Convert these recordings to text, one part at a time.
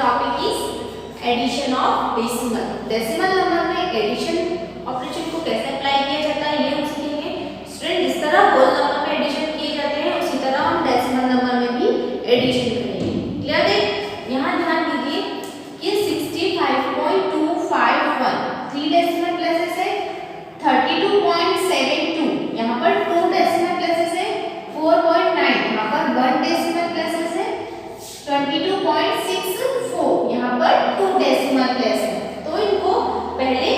Topic is addition of decimal. Decimal number में addition operation को कैसे अप्लाई किया जाता है ये हम सीखेंगे। स्टूडेंट, जिस तरह होल नंबर में एडिशन किए जाते हैं उसी तरह हम डेसिमल नंबर में भी एडिशन करेंगे। क्लियर है? यहाँ ध्यान दीजिए कि 65.251 3 डेसिमल प्लेसेस है, 32.72 यहाँ पर 2 डेसिमल प्लेसेस है, 4.9 यहाँ पर 1 डेसिमल प्लेसेस है, 22.64 यहाँ पर 2 डेसिमल प्लेस है। तो इनको पहले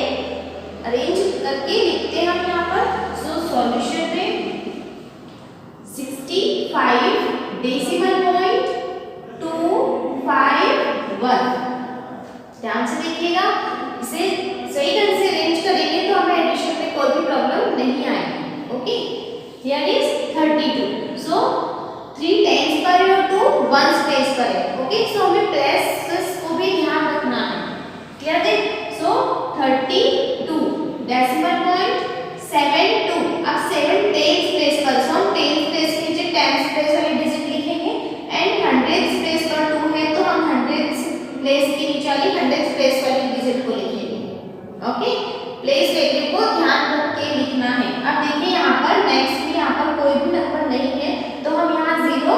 अरेंज करके लिखते हैं हम यहाँ पर। सो सॉल्यूशन में 65 डेसिमल पॉइंट 251, ध्यान से देखिएगा, इसे सही ढंग से अरेंज करेंगे तो हमें एडिशन में कोई भी प्रॉब्लम नहीं आएगी। Okay, here is 32। So 3 tens पर है और 2 वंस प्लेस पर है। ओके, सो हमें प्लेसेस को भी ध्यान रखना है। क्लियर है? सो 32 डेसिमल पॉइंट 72। अब 7 टेंस प्लेस पर, सो हम टेंस प्लेस के नीचे टेंस प्लेस वाली डिजिट लिखेंगे एंड 100th प्लेस पर 2 है तो हम 100th प्लेस के नीचे वाली 100th प्लेस वाली डिजिट को लिखेंगे। ओके, प्लेस वैल्यू को ध्यान रख के लिखना है। अब देखिए यहाँ पर नेक्स्ट में यहाँ पर कोई भी नंबर नहीं है तो हम यहाँ 0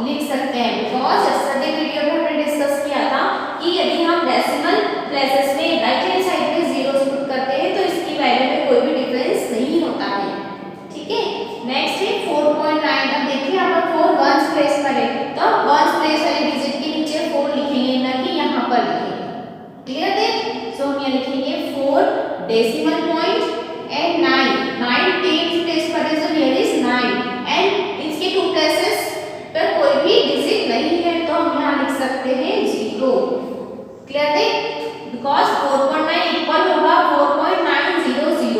लिख सकते हैं, बिकॉज यस्टरडे वीडियो में हमने डिस्कस किया था कि यदि हम डेसिमल प्लेसेस में राइट हैंड साइड में 0 पुट करते हैं तो इसकी वैल्यू में कोई भी डिफरेंस नहीं होता है। ठीक है, नेक्स्ट है 4.9। अब देखिए यहाँ पर 4 वंस प्लेस पर है तो वंस प्लेस वाली डिजिट के नीचे 4 लिखेंगे, ना कि यहाँ पर लिखेंगे। क्लियर है? सो हम यहाँ लिखेंगे 4 decimal point and 9 tens place पर है, सो हियर इज 9 एंड इसके 2 प्लेसेस पर कोई भी डिजिट नहीं है तो हम यहाँ लिख सकते हैं 0। क्लियर है? बिकॉज 4.9 इक्वल होगा 4.900 के।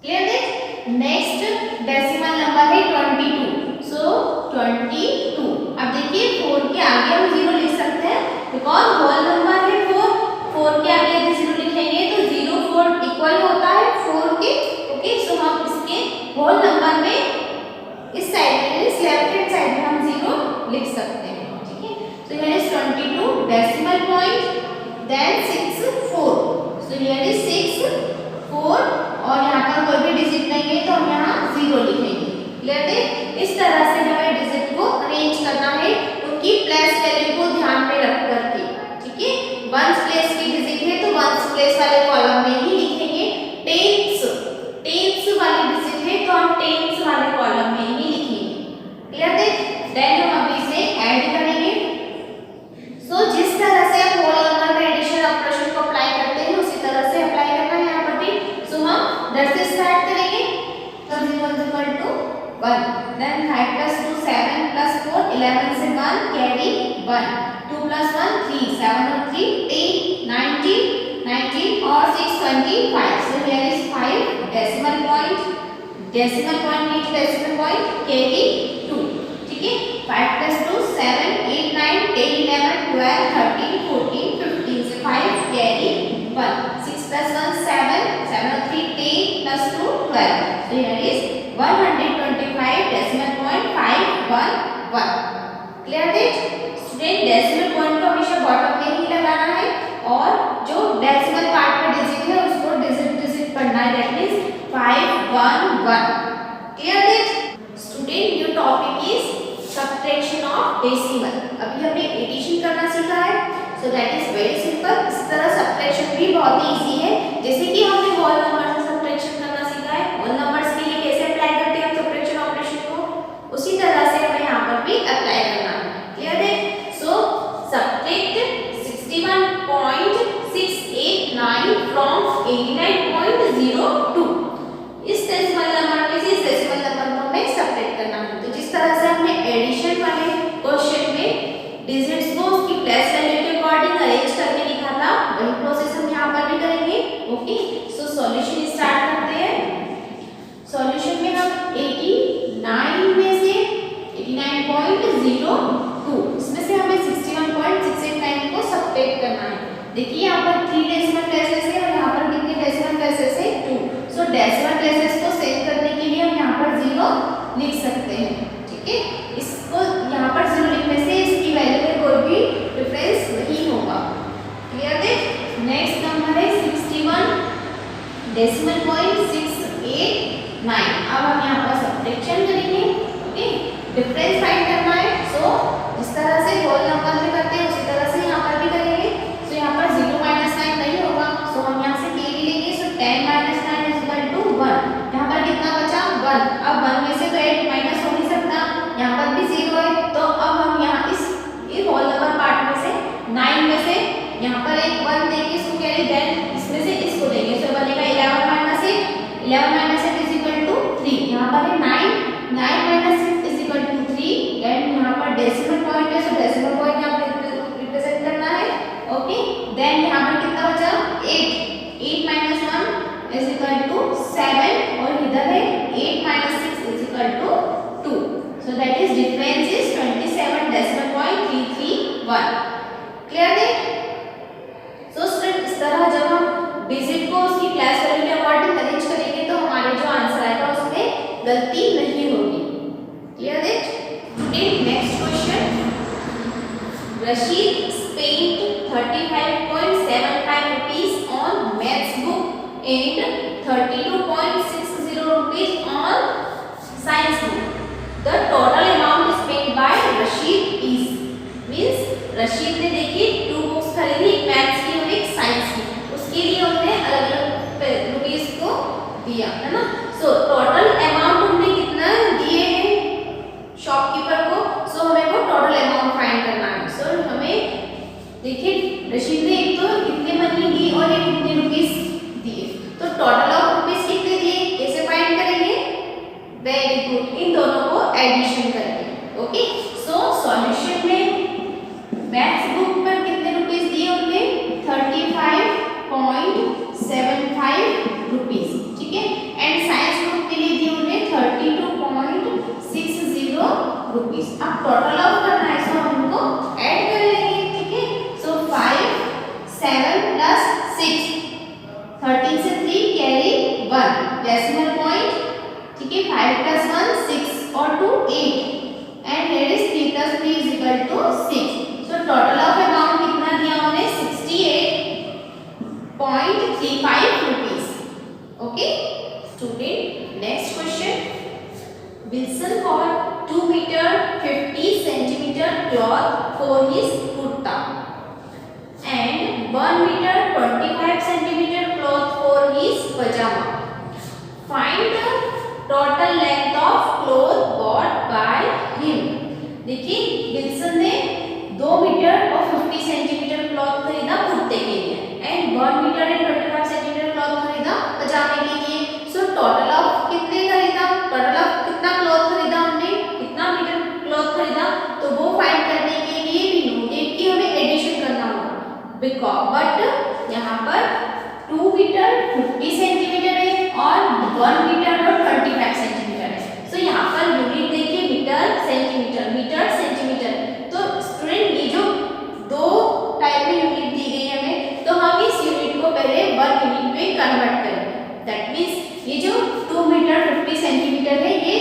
क्लियर है? नेक्स्ट डेसिमल नंबर है 22। सो 22। अब देखिए 4 के आगे हम 0 लिख सकते हैं बिकॉज होल नंबर है 4 के आगे यदि 0 लिखेंगे तो 0 4 इक्वल होता है 4 के। ओके, सो हम इसके होल नंबर में इस साइड में इस लेफ्ट हैंड साइड में हम 0 लिख सकते हैं। ठीक है, so here is 22 decimal point then 64। So here is 64 और यहाँ पर कोई भी डिजिट नहीं है तो हम यहाँ 0 लिखेंगे। क्लियर है? इस तरह से हमें डिजिट को अरेंज करना है उनकी प्लेस वैल्यू को ध्यान में रख करके। ठीक है, वंस प्लेस की डिजिट है तो वंस प्लेस वाले कॉलम में ही लिखेंगे। टेंस वाली डिजिट है तो हम टेंस वाले कॉलम में ही लिखेंगे। क्लियर है? देन हम अभी इसे ऐड करेंगे। सो जिस तरह से आप होल नंबर में एडिशन ऑपरेशन को अप्लाई करते हैं उसी तरह से अप्लाई करना है यहाँ पर भी। सो हम 10 से स्टार्ट करेंगे। तो 0 = 1, देन 5 + 2 7 + 4 11 से 1 कैरी 1, 2 + 1 3 7 और 3 10 19 और 6 25। सो here is 5 decimal point decimal point carry 2। ठीक है, 5 + 2 7 8 9 10 11 12 13 14 15 से 5 कैरी 1, 6 + 1 7 7 और 3 10 + 2 12। सो here is 125 decimal point 511। Clear है? स्टूडेंट, डेसिमल पॉइंट को हमेशा बॉटम में ही लगाना है और जो डेसिमल पार्ट में डिजिट है उसको डिजिट पढ़ना है, दैट मींस 511। क्लियर है? Student, your topic is subtraction of decimal. अभी हमने एडिशन करना सीखा है, सो दैट इज वेरी सिंपल। इस तरह सब्ट्रैक्शन भी बहुत ही इजी है, जैसे कि हमने होल नंबर से सब्ट्रैक्शन करना सीखा है। होल नंबर्स के लिए कैसे अप्लाई करते हैं हम सब्ट्रैक्शन ऑपरेशन को, उसी तरह से हमें यहाँ पर भी अप्लाई करना है। क्लियर है? सो सब्ट्रैक्ट 61.689 फ्रॉम 89.02। इस डेसिमल नंबर में से इस डेसिमल नंबर को हमें सब्ट्रैक्ट करना है। तो जिस तरह से हमने एडिशन वाले क्वेश्चन में डिजिट्स को उसकी प्लेस वैल्यू के अकॉर्डिंग अरेंज करके लिखा था, वही प्रोसेस हम यहाँ पर भी करेंगे। ओके, सो सॉल्यूशन स्टार्ट करते हैं। सॉल्यूशन में हम 89 में से 89.02 इसमें से हमें 61.689 को सब्ट्रैक्ट करना है। देखिए यहाँ पर 3 डेसिमल प्लेसेस है और यहाँ पर कितने डेसिमल प्लेसेस है 2। सो डेसिमल प्लेसेस को सेव करने के लिए हम यहाँ पर 0 लिख सकते हैं। ठीक है, इसको यहाँ पर 0 लिखने से इसकी वैल्यू में कोई भी डेसिमल पॉइंट 689। अब हम यहाँ पर सब्ट्रैक्शन करेंगे। ओके, डिफरेंस फाइंड करना है। सो जिस तरह से होल नंबर में करते हैं उसी तरह से यहाँ पर भी करेंगे। सो यहाँ पर 0 माइनस 9 नहीं होगा, सो हम यहाँ से के भी लेंगे। सो 10 माइनस 9 इज इक्वल टू 1। यहाँ पर कितना बचा 1। अब 1 में से तो 8 माइनस हो नहीं सकता, यहाँ पर भी 0 है। तो अब हम यहाँ इस होल नंबर पार्ट में से 9 में से यहाँ पर एक 1 देंगे, इसको कैरी, देन इसमें से इसको देंगे। सो बनेगा 11 minus 8, 11 minus 8 is equal to 3। यहाँ पर है 9, 9 minus 6 is equal to 3। Then यहाँ पर डेसिमल पॉइंट है, सो डेसिमल पॉइंट यहाँ पर रिप्रेजेंट करना है। ओके, देन यहाँ पर कितना बचा 8, 8 माइनस 1 इज इक्वल टू 7 और इधर है 8 minus 6 is equal to 2। So that is difference is 27 decimal point 331। Clear है? सो स्टूडेंट इस तरह जब हम डिजिट को उसकी क्लास वैल्यू के अकॉर्डिंग अरेंज करेंगे तो हमारे जो आंसर आएगा उसमें गलती नहीं होगी। क्लियर है? Next question, Rashid spent 35.75 rupees on maths book and 32.60 rupees on science book. The total amount spent by Rashid is, means Rashid ने देखिए 2 बुक्स खरीदी, एक मैथ्स की और एक साइंस की, उसके लिए उन्होंने अलग अलग रुपीस को दिया, है ना। सो टोटल अमाउंट उन्होंने कितना दिए हैं शॉपकीपर को। सो हमें वो टोटल अमाउंट फाइंड करना है। सो हमें देखिए रशीद ने एक तो कितने मनी दी और एक कितने रुपीस दिए, तो टोटल ऑफ रुपीस कितने दिए कैसे फाइंड करेंगे? वेरी गुड, इन दोनों को एडिशन करके। ओके, सो सॉल्यूशन में मैथ्स बुक पर कितने रुपीस दिए उन्होंने? 35.75 रुपीस, ठीक है। एंड साइंस बुक के लिए दिए उन्होंने 32.60 रुपीस। अब टोटल ऑफ करना है, सो हम इनको ऐड कर लेंगे, ठीक है। सो 5 7 प्लस 6, 13 से 3 कैरी 1 डेसिमल पॉइंट, ठीक है। 5 प्लस 1 6 और 2 8 and here is 3 plus 3 is equal to 6। So total of amount कितना दिया उन्होंने? 68.35 rupees. Okay student, next question, Wilson bought 2 meter 50 centimeter cloth for his kurta and 1 meter 25 centimeter cloth for his pajama. Find the total length of cloth bought by him. देखिए Wilson ने 2 metre और 50 centimetre cloth खरीदा कुर्ते के लिए and 1 metre and 25 centimetre cloth खरीदा पजामे के लिए। सो टोटल ऑफ कितने खरीदा? टोटल ऑफ कितना क्लॉथ खरीदा हमने, कितना मीटर क्लॉथ खरीदा, तो वो फाइंड करने के लिए भी नोटेट की हमें एडिशन करना होगा। बिकॉज बट यहाँ पर 2 मीटर 50 सेंटीमीटर है और 1 मीटर और 25 सेंटीमीटर है। सो यहाँ पर यूनिट देखिए मीटर सेंटीमीटर, मीटर सेंटीमीटर। तो स्टूडेंट ये जो दो टाइप में यूनिट दी गई है हमें, तो हम इस यूनिट को पहले 1 यूनिट में कन्वर्ट करेंगे। दैट मीन्स ये जो 2 मीटर 50 सेंटीमीटर है ये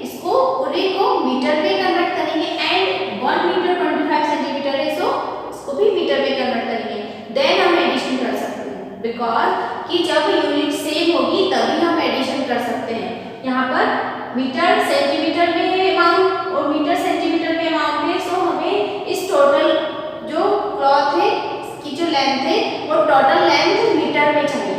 इसको पूरे को मीटर में कन्वर्ट करेंगे एंड 1 मीटर 25 सेंटीमीटर है, सो इसको भी मीटर में कन्वर्ट करेंगे। देन हम एडिशन कर सकते हैं, बिकॉज कि जब यूनिट सेम होगी तभी हम एडिशन कर सकते हैं। यहाँ पर मीटर सेंटीमीटर में है अमाउंट और मीटर सेंटीमीटर में अमाउंट है, सो हमें इस टोटल जो क्लॉथ है इसकी जो लेंथ है वो टोटल लेंथ मीटर में चाहिए,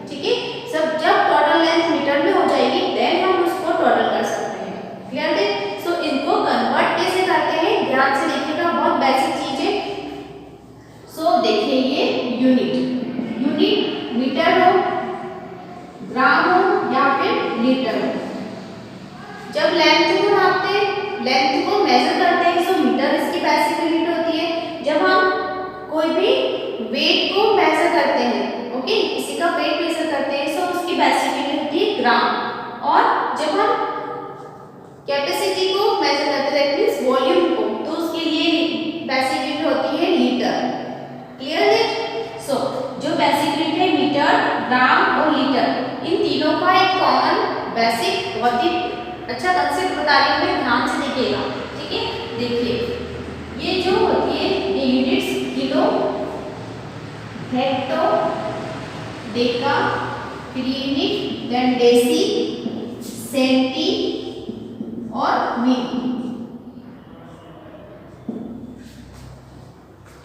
ठीक है। सब जब टोटल लेंथ मीटर में हो जाएगी देन हम उसको टोटल कर सकते हैं। क्लियर है? सो इनको कन्वर्ट कैसे करते हैं ध्यान से देखिएगा, बहुत बेसिक चीज है। सो देखिए ये यूनिट मीटर हो, ग्राम हो या फिर लीटर हो। जब लेंथ को नापते हैं, लेंथ को मेजर करते हैं, सो मीटर इसकी बेसिक यूनिट होती है। जब हम कोई भी वेट को मेजर करते हैं, ओके, किसी का वेट मेजर करते हैं, सो उसकी बेसिक यूनिट होती है ग्राम। और जब हम कैपेसिटी को मेजर करते हैं, मींस वॉल्यूम को, तो उसके लिए बेसिक यूनिट होती है लीटर। क्लियर है? सो जो बेसिक यूनिट है मीटर, ग्राम और लीटर, इन तीनों का एक कॉमन बेसिक बहुत ही अच्छा कंसेप्ट बता रही हूँ मैं, ध्यान से देखिएगा, ठीक है। देखिए ये जो होती है ये units kilo, hecto, deca, unit, then deci, centi और milli.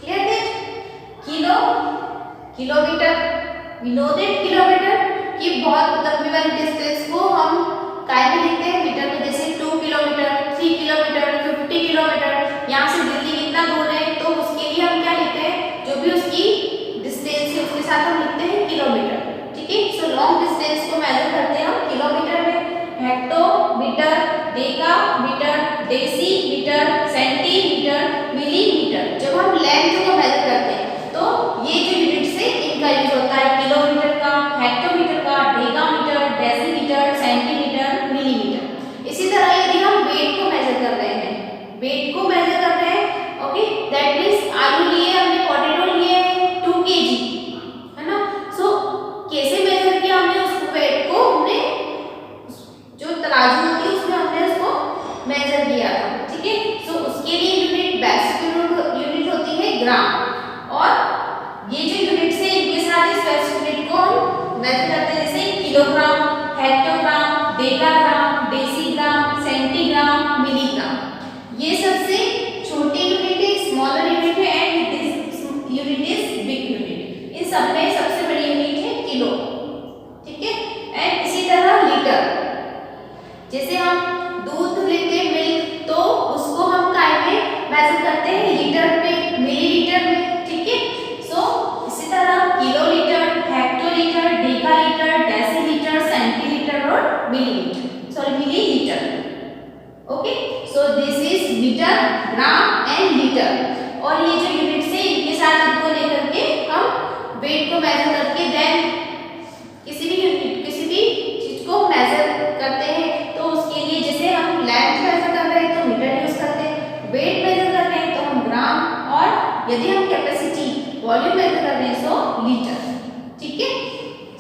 Clear that? Kilo, kilometre, we know that kilometre कि बहुत लंबी वाली डिस्टेंस को हम काय में लिखते हैं मीटर में, जैसे 2 किलोमीटर, 3 किलोमीटर, 50 किलोमीटर। यहाँ से दिल्ली कितना दूर है तो उसके लिए हम क्या लिखते हैं, जो भी उसकी डिस्टेंस है उसके साथ हम लिखते हैं किलोमीटर। ठीक है, सो लॉन्ग डिस्टेंस को मेजर करते हैं हम किलोमीटर में। Hectometre, decametre, decimetre, centimetre, millimetre. जब हम लेंथ को मेजर करते हैं तो ये जो यूनिट्स है इनका यूज होता है, किलोमीटर का, हेक्टोमीटर का, डेकामीटर, डेसीमीटर, सेंटीमीटर, मिलीमीटर। इसी तरह यदि हम वेट को मेजर कर रहे हैं, वेट को मेजर कर रहे हैं, ओके, दैट मींस आलू लिए हमने, पोटैटो लिए 2 kg, है ना। सो कैसे मेजर किया हमने उसको, वेट को हमने जो तराजू होती है उसमें हमने उसको मेजर किया था। ठीक है, सो उसके लिए यूनिट, बेसिक यूनिट होती है ग्राम, और ये जो यूनिट्स है इनके साथ इस बेसिक यूनिट को हम मेजर करते हैं, जैसे kilogram, hectogram, decagram, decigram, centigram, milligram. ये सबसे छोटी यूनिट है, स्मॉलर यूनिट है, and this unit is big unit. इन सब में सबसे बड़ी यूनिट है किलो। ठीक है, एंड इसी तरह लीटर, जैसे हम दूध लेते हैं मिल्क तो उसको हम काय में मेजर करते हैं, लीटर में, मिलीलीटर में। ठीक है, सो इसी तरह kilolitre, hectolitre, decalitre, decilitre, centilitre और millilitre. Okay, so this is metre, gram and litre. और ये जो यूनिट्स है इनके साथ इनको लेकर के हम वेट को मेजर करके देन किसी भी चीज को मेजर करते हैं तो उसके लिए, जैसे हम लेंथ मेजर कर रहे हैं तो मीटर यूज करते हैं, वेट मेजर कर रहे हैं तो हम ग्राम, और यदि हम कैपेसिटी, वॉल्यूम मेजर कर रहे हैं सो लीटर। ठीक है,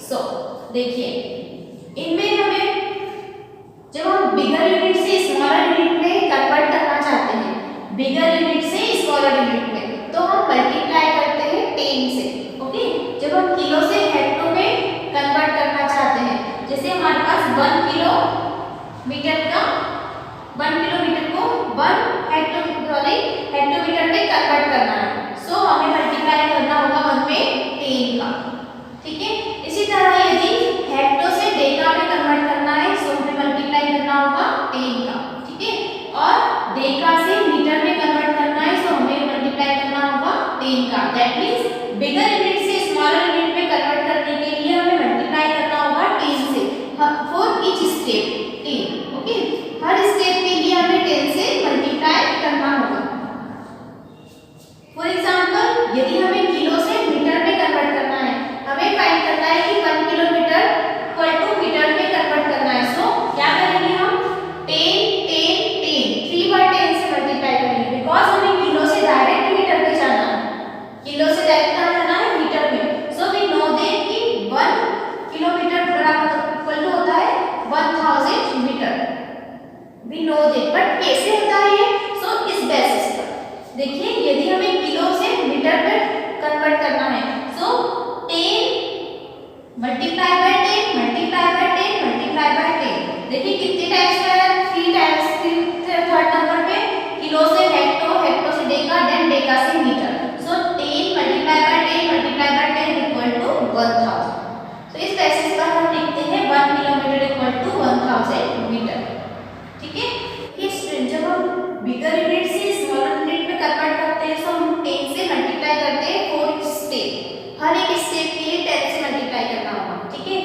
सो देखिए इनमें हमें जब हम बिगर यूनिट से स्मॉलर यूनिट में कन्वर्ट करना चाहते हैं, बिगर यूनिट से स्मॉलर यूनिट में, तो हम मल्टीप्लाई करते हैं 10 से। ओके, जब हम किलो से हेक्टो में कन्वर्ट करना चाहते हैं, जैसे हमारे पास 1 किलोमीटर को 1 हेक्टोमीटर में कन्वर्ट करना है, सो हमें मल्टीप्लाई करना होगा 1 में 10 का। ठीक है, इसी तरह यदि हेक्टो से डेका में कन्वर्ट करना है सो हमें मल्टीप्लाई करना होगा 10 का। ठीक है, और डेका से मीटर में कन्वर्ट करना है सो हमें मल्टीप्लाई करना होगा 10 का। दैट मींस बिगर यूनिट से स्मॉलर यूनिट में कन्वर्ट करने के लिए हमें मल्टीप्लाई करना होगा 10 से, for each step 10। Okay, her step के लिए हमें 10 से मल्टीप्लाई करना होगा। फॉर एग्जांपल यदि हमें किलो से मीटर में कन्वर्ट करना है, हमें फाइंड करना है कि 1 किलोमीटर इक्वल टू मीटर में कन्वर्ट करना है, सो क्या करेंगे हम 10 10 10 3 बार 10 से मल्टीप्लाई करेंगे, बिकॉज हमें किलो से डायरेक्ट मीटर पे जाना है, किलो से डायरेक्ट कहाँ जाना है, मीटर में। सो वी नो दैट कि 1 किलोमीटर बराबर इक्वल टू होता है 1000 metre, we know that. But कैसे होता है ये, सो इस बेसिस पर देखिए, यदि हमें किलो से मीटर में कन्वर्ट करना है so 10 multiply by 10 multiply by 10 multiply by 10। देखिए कितने टाइम्स का है, 3 टाइम्स। फिर थर्ड नंबर पे किलो से हेक्टो, हेक्टो से डेका, देन डेका से metre. So 10 multiply by 10 multiply by 10 equal to 1000। तो इस बेसिस पर हम लिखते हैं 1 किलोमीटर इक्वल टू 1000 मीटर। ठीक है, जब हम बिगर यूनिट से स्मॉलर यूनिट में कन्वर्ट करते हैं तो हम 10 से मल्टीप्लाई करते हैं फॉर स्टेप, हर एक स्टेप के लिए 10 से मल्टीप्लाई करना होगा। ठीक है,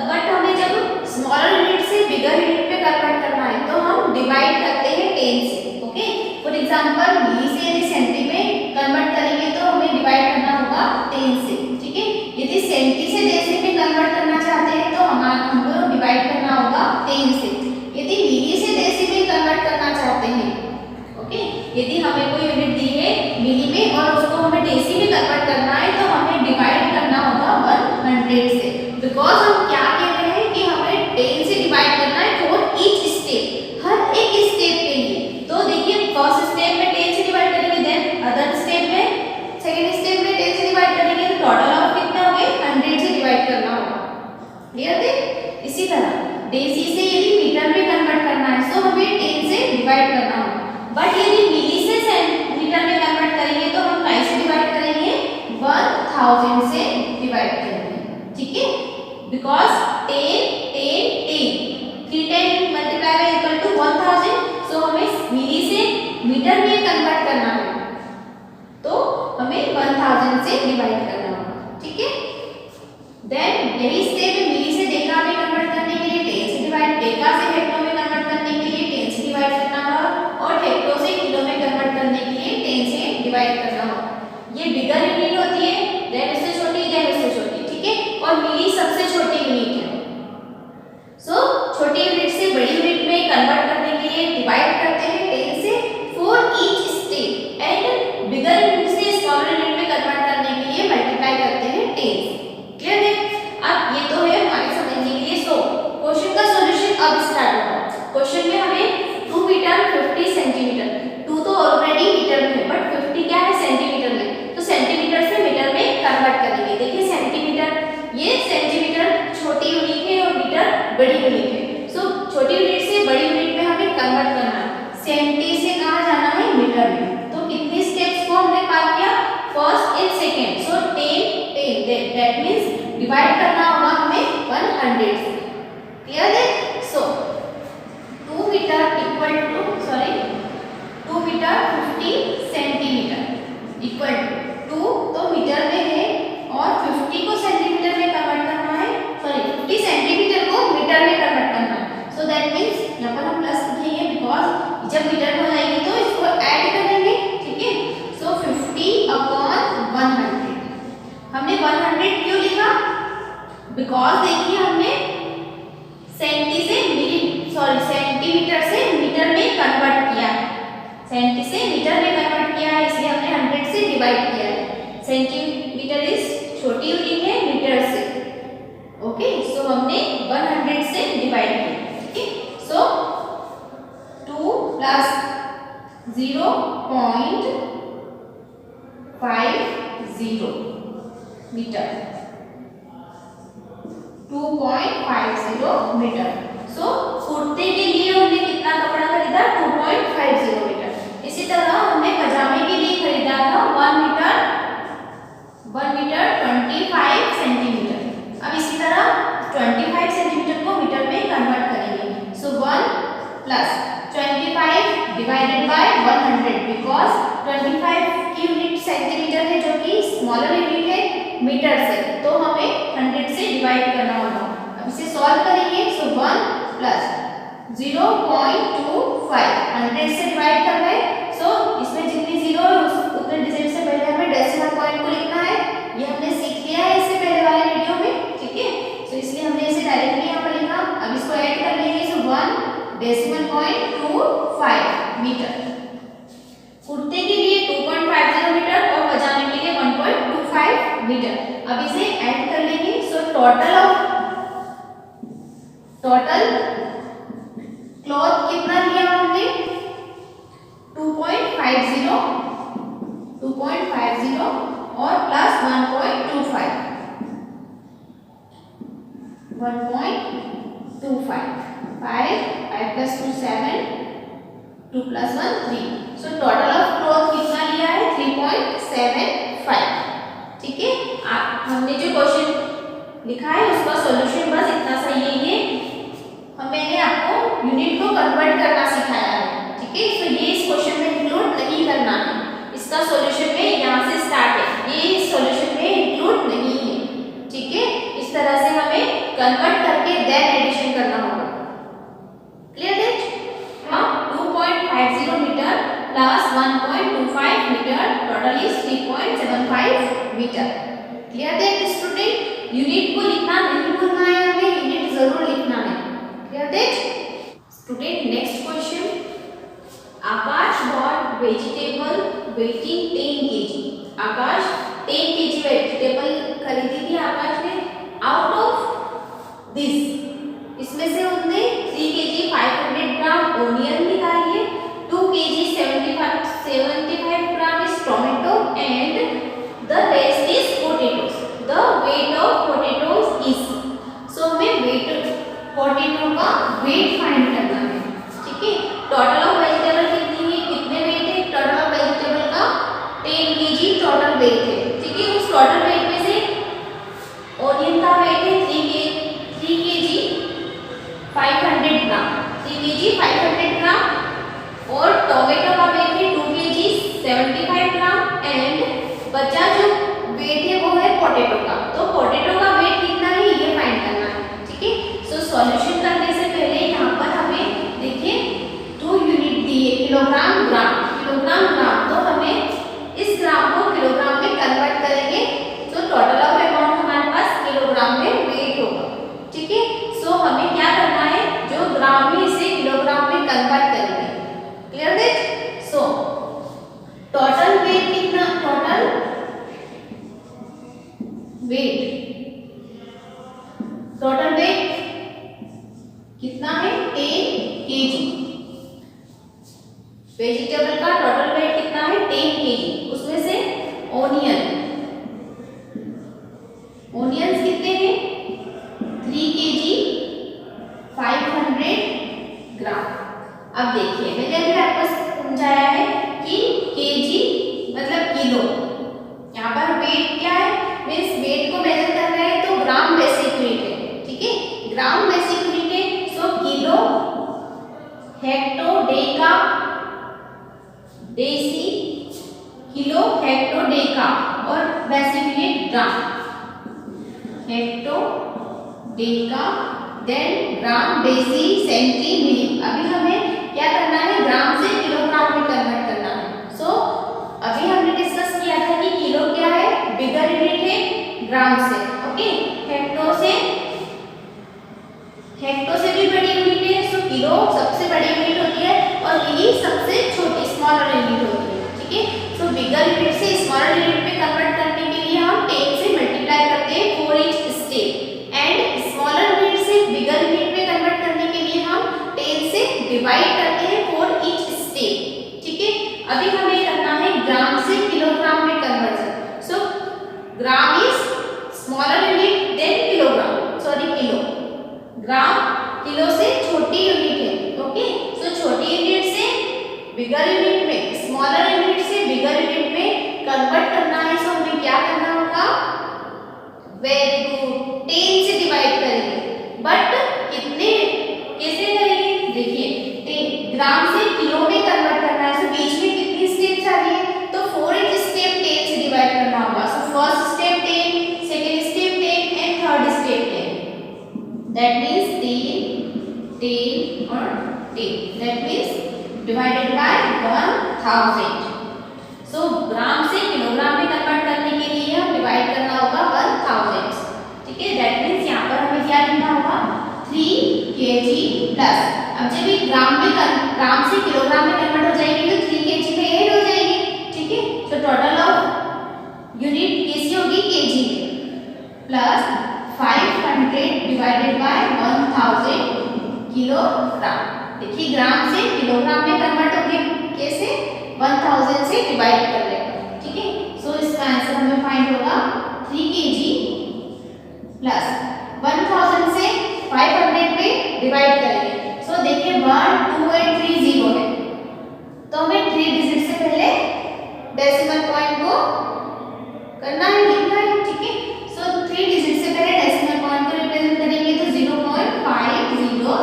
बट हमें जब स्मॉलर यूनिट से बिगर यूनिट में कन्वर्ट करना है तो हम डिवाइड करते हैं 10 से। ओके, फॉर एग्जांपल मिली से यदि सेंटी में कन्वर्ट करेंगे तो हमें डिवाइड करना होगा 10 से। ठीक है, यदि सेंटी से डेसी में कन्वर्ट करना चाहते हैं तो हमको डिवाइड करना होगा 10 से। यदि मिली से डेसी में कन्वर्ट करना चाहते हैं, ओके, यदि हमें कोई यूनिट दी है मिली में और उसको हमें डेसी में कन्वर्ट करना है तो हमें डिवाइड करना होगा 100 से, बिकॉज हम क्या कह रहे हैं कि हमें 10 से डिवाइड करना है फॉर ईच स्टेप, हर एक स्टेप के लिए। तो देखिए फर्स्ट स्टेप में 10 से डिवाइड करेंगे, देन डेसी से यदि मीटर में कन्वर्ट करना है तो हमें 10 से डिवाइड करना होगा, बट यदि मिली से सेंटीमीटर में कन्वर्ट करेंगे तो हम कैसे डिवाइड करेंगे, 1000 से डिवाइड करेंगे, ठीक है, because 10 multiply by equal to 1000, so हमें मिली से मीटर में कन्वर्ट करना है तो हमें 1000 से डिवाइड करना होगा, ठीक है। देन यही स्टेप में मिली से डेका में कन्वर्ट करने के लिए 10 से डिवाइड, डेका से हेक्टो में कन्वर्ट करने के लिए 10 से डिवाइड करना होगा, और हेक्टो से किलो में कन्वर्ट करने के लिए 10 से डिवाइड करना होगा। ये बिगर यूनिट होती है, देन उससे छोटी, देन उससे छोटी, ठीक है, और मिली सबसे छोटी यूनिट है। सो छोटी यूनिट से बड़ी यूनिट में कन्वर्ट करने के लिए डिवाइड करते हैं 10 से for each step, and bigger unit से स्मॉलर यूनिट में कन्वर्ट करने के लिए मल्टीप्लाई करते हैं 10 से। क्लियर है? अब ये तो है हमारे समझने के लिए। सो क्वेश्चन का सॉल्यूशन अब स्टार्ट होगा। क्वेश्चन में हमें 2 मीटर 50 सेंटीमीटर, 2 तो ऑलरेडी मीटर में है बट 50 क्या है सेंटीमीटर में, तो सेंटीमीटर से मीटर में कन्वर्ट करेंगे। देखिए सेंटीमीटर, ये सेंटीमीटर छोटी यूनिट है और मीटर बड़ी यूनिट है। सो छोटी यूनिट से बड़ी यूनिट में हमें कन्वर्ट करना है, सेंटी से कहाँ जाना है, मीटर में। तो कितने स्टेप्स को हमने पार किया, first and second, so 10 that means divide करना होगा हमें 100 से। क्लियर है? So 2 metre equal to 2 metre 50 centimetre equal to 2 तो मीटर में है और 50 को सेंटीमीटर में कन्वर्ट करना है, 50 सेंटीमीटर को मीटर में कन्वर्ट करना है। सो दैट मीन्स यहाँ पर हम प्लस लिखेंगे बिकॉज जब मीटर में हो जाएगी तो इसको ऐड करेंगे, ठीक है। सो 50/100, हमने 100 क्यों लिखा, बिकॉज देखिए हमने सेंटीमीटर से मीटर में कन्वर्ट किया, सेंटी से मीटर में कन्वर्ट किया है, इसलिए हमने 100 से डिवाइड किया है। सेंटीमीटर इज छोटी यूनिट है मीटर से, ओके। सो हमने 100 से डिवाइड किया, ठीक है। So 2 plus 0.50 metre, 2.50 metre. सो कुर्ते के लिए हमने कितना कपड़ा खरीदा, 2.50 मीटर। इसी तरह हमने पजामे के लिए खरीदा था 1 मीटर 25 सेंटीमीटर। अब इसी तरह 25 सेंटीमीटर को मीटर में कन्वर्ट करेंगे। सो 1 प्लस 25 डिवाइडेड बाय 100, बिकॉज 25 की यूनिट सेंटीमीटर है जो कि स्मॉलर यूनिट है मीटर से, तो हमें 100 से डिवाइड करना होगा। अब इसे सॉल्व करेंगे। सो 1 प्लस 0.25 100 से डिवाइड कर रहे हैं। सो इसमें जितनी जीरो है उतने डिजिट से पहले हमें डेसिमल पॉइंट को लिखना है, ये हमने सीख लिया है इससे पहले वाले वीडियो में, ठीक है। सो इसलिए हमने इसे डायरेक्टली यहाँ पर लिखा। अब इसको ऐड कर लेंगे। सो 1.25 मीटर कुर्ते के लिए, 2.50 मीटर, और पजामे के लिए 1.25 मीटर। अब इसे ऐड कर लेंगे। सो टोटल क्लॉथ कितना लिया हमने, 2.50 और plus 1.25 5 plus 2 7, 2 plus 1 3। So total of cloth कितना लिया है, 3.75, ठीक है। हमने जो क्वेश्चन लिखा है उसका सॉल्यूशन बस इतना सा ये है। मैंने आपको यूनिट को कन्वर्ट करना सिखाया है, ठीक है। तो ये इस क्वेश्चन में इंक्लूड नहीं करना है, इसका सॉल्यूशन में यहाँ से स्टार्ट है, ये इस सॉल्यूशन में इंक्लूड नहीं है, ठीक है। इस तरह से हमें कन्वर्ट करके देन एडिशन करना होगा। Clear that? हाँ, 2.50 metre plus 1.25 metre, total is 3.75 metre. Clear that student? Unit को लिखना नहीं भूलना है, हमें यूनिट जरूर लिखना है। Clear that student? Next question, Akash bought vegetable weighting 10 kg। Akash 10 kg vegetable खरीदी थी आकाश ने। आउट ऑफ दिस, इसमें से उसने 3 kg 500 ग्राम ओनियन निकाली है, 2 kg 75 gram is tomato and the rest is potatoes. The weight of potatoes is, so हमें weight potato का टोटल वेट में से ओनियन का वेट है 3 kg 500 ग्राम, 3 kg 500 ग्राम, और टोमेटो का वेट है 2 kg 75 ग्राम, एंड बचा जो वेट है वो है पोटैटो का। तो पोटैटो का वेट कितना है ये फाइंड करना है, ठीक है। सो सॉल्यूशन करने से पहले यहाँ पर हमें देखिए 2 यूनिट दिए, किलोग्राम ग्राम, किलोग्राम ग्राम, तो हमें इस ग्राम को किलोग्राम में कन्वर्ट करेंगे तो टोटल ऑफ अमाउंट हमारे पास किलोग्राम में वेट होगा, ठीक है। सो हमें क्या करना है, जो ग्राम है इसे किलोग्राम में कन्वर्ट करेंगे, clear that. So total weight कितना, टोटल वेट कितना है 10 kg, वेजिटेबल का टोटल वेट कितना है 10 kg, उसमें से ओनियंस कितने हैं 3 kg 500 ग्राम। अब देखिए मैंने अभी आपको समझाया है कि केजी मतलब किलो, यहाँ पर वेट क्या है, मीन्स वेट को मेजर कर रहे हैं तो ग्राम बेसिक यूनिट है, ठीक है, ग्राम बेसिक यूनिट है। So kilo, hecto, deca, deci, kilo, hecto, deca, और basic unit gram, hecto, deca, then gram, deci, centi, milli. अभी हमें क्या करना है, ग्राम से किलोग्राम में कन्वर्ट करना है। सो अभी हमने डिस्कस किया था कि किलो क्या है, बिगर यूनिट है ग्राम से, ओके। हेक्टो से भी बड़ी यूनिट है, सो किलो सबसे बड़ी यूनिट होती है और मिली सबसे छोटी स्मॉलर यूनिट होती है, ठीक है। सो बिगर यूनिट से स्मॉलर यूनिट में कन्वर्ट करने के लिए हम 10 से मल्टीप्लाई करते हैं for each step, and smaller unit से बिगर यूनिट में कन्वर्ट करने के लिए हम 10 से डिवाइड करते हैं फॉर ईच स्टेप, ठीक है। अभी हमें करना है ग्राम से किलोग्राम में conversion. So gram is smaller unit than kilogram, sorry kilo, gram kilo से छोटी यूनिट है, ओके। सो छोटी यूनिट से बिगर यूनिट में, स्मॉलर यूनिट से बिगर यूनिट में कन्वर्ट करना है। सो हमें क्या करना होगा, वेरी गुड, 10 से डिवाइड करेंगे, बट कितने कैसे करेंगे, देखिए ग्राम से किलो में कन्वर्ट करना है। सो बीच में कितनी स्टेप्स आ रही है, तो 4 ईच स्टेप 10 से डिवाइड करना होगा। So first step 10, second step 10, and third step 10, that means 10 और 10, that means divided by 1000. so ग्राम से किलोग्राम में कन्वर्ट करने के लिए हम डिवाइड करना होगा 1000, ठीक है। that means यहाँ पर हमें क्या लिखना होगा 3 kg प्लस, अब जब ये ग्राम से किलोग्राम में कन्वर्ट हो जाएगी तो 3 kg में ऐड हो जाएगी, ठीक है। तो टोटल ऑफ यूनिट कैसी होगी, केजी में, प्लस 500 डिवाइडेड बाय 1000 किलोग्राम। देखिए ग्राम से किलोग्राम में कन्वर्ट हो गया, कैसे, 1000 से डिवाइड कर लेंगे, ठीक है। सो इसका आंसर हमें फाइंड होगा 3 kg प्लस 1000 से 500 पे डिवाइड करेंगे। सो देखिए 1 2 एंड 3 0 है, तो हमें 3 डिजिट से पहले डेसिमल पॉइंट को करना है, लिखना है, ठीक है। सो 3 डिजिट से पहले डेसिमल पॉइंट को रिप्रेजेंट करेंगे तो 0.500,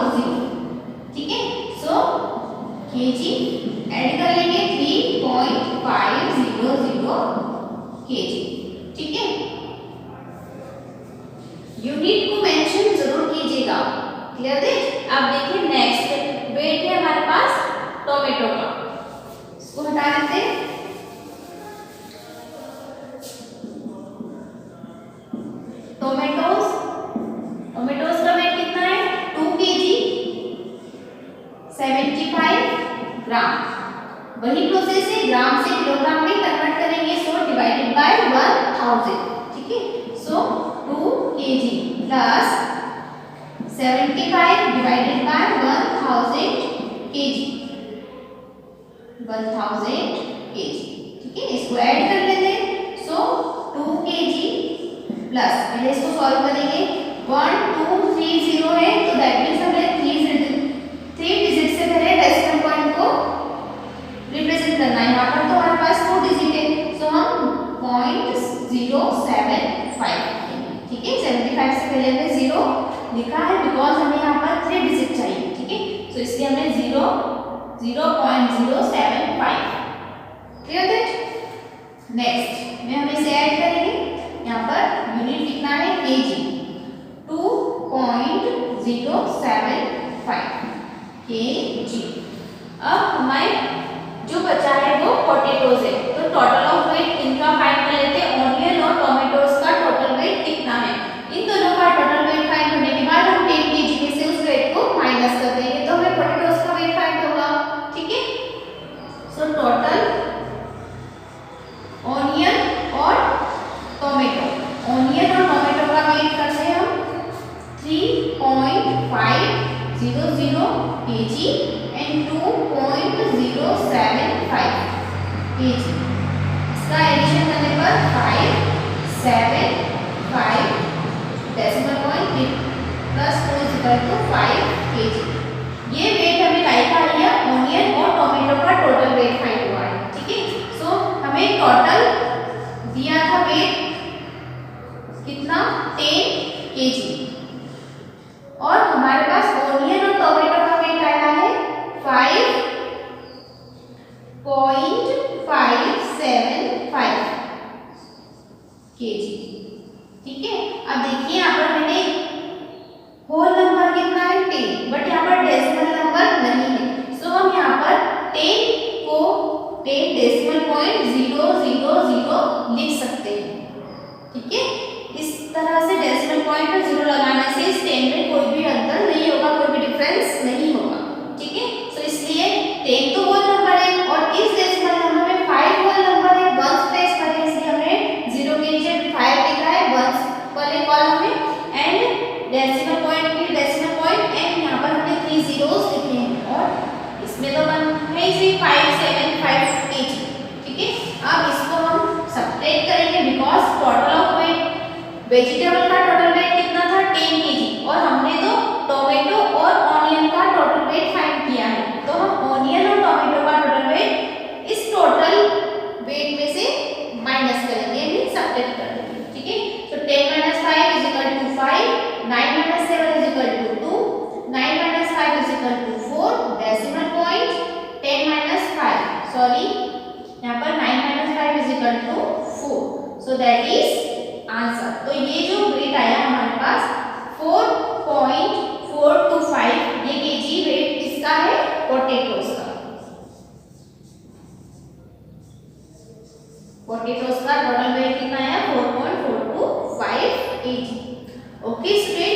ठीक है। सो केजी ऐड कर लेंगे 3.500 केजी, ठीक है। यूनिट को मेंशन जरूर कीजिएगा, क्लियर है। अब देखिए नेक्स्ट वेट है हमारे पास टोमेटो का, इसको हटा देते हैं। टोमेटोज का वेट कितना है 2 kg 75 ग्राम। वही प्रोसेस है, ग्राम से किलोग्राम में कन्वर्ट करेंगे, सो डिवाइडेड बाय 1000, ठीक है। So 2 kg plus 75 divided by 1000 kg, 1000 kg, ठीक है। इसको ऐड कर लेते हैं। सो 2 kg प्लस, पहले इसको सॉल्व करेंगे, 1 2 3 0 है, तो दैट मींस हमें 3 डिजिट से पहले डेसिमल पॉइंट को रिप्रेजेंट करना है। यहाँ पर तो हमारे पास 4 डिजिट है, सो हम 0.0 075, ठीक है। 75 से पहले हमने 0 लिखा है बिकॉज हमें यहाँ पर 3 डिजिट चाहिए, ठीक है। सो इसलिए हमने 0.075, क्लियर दैट। नेक्स्ट में हम इसे ऐड करेंगे, यहाँ पर यूनिट कितना है केजी, 2.075 केजी। अब हमारे जो बचा है वो पोटैटोज है, तो टोटल ऑफ वेट इनका फाइंड कर लेते हैं। ऑनियन और टोमेटोज का टोटल वेट कितना है, इन दोनों का टोटल वेट फाइंड करने के बाद हम 10 केजी में से उस वेट को माइनस कर देंगे, तो हमें पोटैटोज का वेट फाइंड होगा, ठीक है। सो टोटल ऑनियन और टोमेटो, ऑनियन और टोमेटो का वेट करते हैं हम 3.500 केजी एंड 2.075 केजी। इसका एडिशन करने पर 575 डेसिमल पॉइंट प्लस 4 केजी। ये वेट हमें काहे का आया, ऑनियन और टोमेटो का टोटल वेट फाइंड हुआ है, ठीक है। सो हमें टोटल दिया था वेट कितना, 10 केजी, और हमारे पास ऑनियन और टोमेटो का वेट आया है 5.575 केजी, ठीक है। अब देखिए यहाँ पर मैंने होल नंबर कितना है 10, बट यहाँ पर डेसिमल नंबर नहीं है, सो हम यहाँ पर 10 को 10 डेसिमल पॉइंट 000 लिख सकते हैं, ठीक है। इस तरह से डेसिमल पॉइंट पर 0 लगाने से इस 10 में कोई भी अंतर नहीं होगा, कोई भी डिफरेंस नहीं होगा, ठीक है। सो इसलिए 10 तो होल नंबर है और इस डेसिमल नंबर में 5 होल नंबर है, वंस प्लेस करें, इसलिए हमने 0 के नीचे 5 लिखा है वंस वाले कॉलम में, एंड डेसिमल पॉइंट के डेसिमल पॉइंट एंड यहाँ पर हमने 3 zeros लिखे हैं, और इसमें तो बन है इसे 575 केजी, ठीक है। अब इसको हम सब्ट्रैक्ट करेंगे because total of weight, vegetable का टोटल वेट कितना था 10 केजी, और हमने तो टोमेटो और ऑनियन का टोटल वेट फाइंड किया है, तो हम ऑनियन और टोमेटो का टोटल वेट इस टोटल वेट में से माइनस करेंगे, यानी सब्ट्रैक्ट कर देंगे, ठीक है। तो 10 - 5 = 5, 9 - 7 = 2, 9 - 5 = 4 डेसिमल पॉइंट, 10 - 5 सॉरी यहाँ पर 9 - 5 = 4, सो दैट इज आंसर। तो ये जो वेट आया हमारे पास 4.425, ये केजी वेट किसका है, पोटैटोज का। पोटैटोज का टोटल वेट कितना आया 4.425 केजी। Okay student,